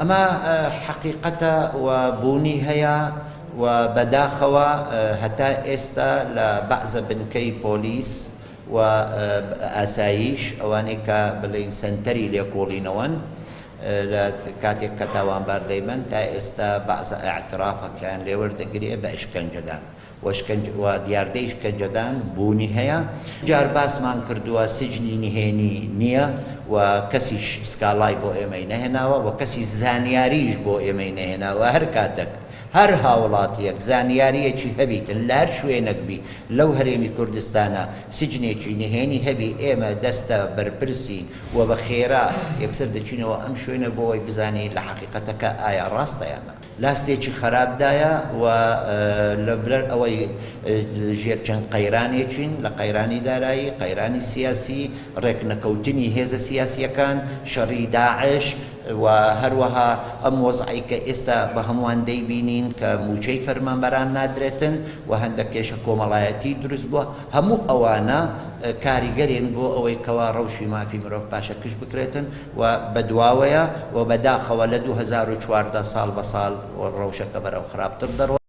ئەمە حەقیقەتە و بوونی هەیە و بەداخەوە هەتا ئێستا لە بەعزە بنکەی پۆلیس و ئاسایش ئەوانەی کە بڵێن سەنتەری لێکۆڵینەوەن لە کاتێک کە تاوانبار دەیبن تا ئێستا بەعزە ئاعترافەکان لێوەردەگرێ بە ئشکەنجەدان و دیاردەی شکەنجەدان بوونی هەیە. جار باسمان کردووە سجنی نهێنی نییە و کەسیش سکاڵای بۆ ئێمەی نەهێناوە و کەسی زانیاریش بۆ ئێمەی نەهێناوە. هەر کاتێک هەر هاوڵاتیەک زانیاریەکی هەبیتن لە هەر شوێنێک بی لەو هەرێمی کوردستانە سجنێکی نهێنی هەبی ئێمە دەستە بەرپرسی و بە خێرا یەکسەر دەچینەوە ئەم شوێنە بۆ ئەوەی بزانین لە حەقیقەتەکە ئایا ڕاستەیانە لاستێکی خراپدایە و لەبەر ئەوەی ژێر چەند قەیرانێکین لە قەیرانی دارایی قەیرانی سیاسی ڕێکنەکەوتنی هێزە سیاسیەکان شەڕی داعش و هەروەها ئەم وەزعی کە ئێستا بە هەمووان دەیبینین کە موچەی فەرمانبەران نادرێتن و هەندێک کێشە کۆمەڵایەتی دروست بووە هەموو ئەوانە کاریگەرێن بۆ ئەوەی کەوا ڕەوشی مافی مرۆڤ پاشە کش بکرێتن و بەدواوەیە و بەداخەوە لە 2014 ساڵ بە ساڵ ڕەوشەکە بەرەو خراپتر دەڕۆ.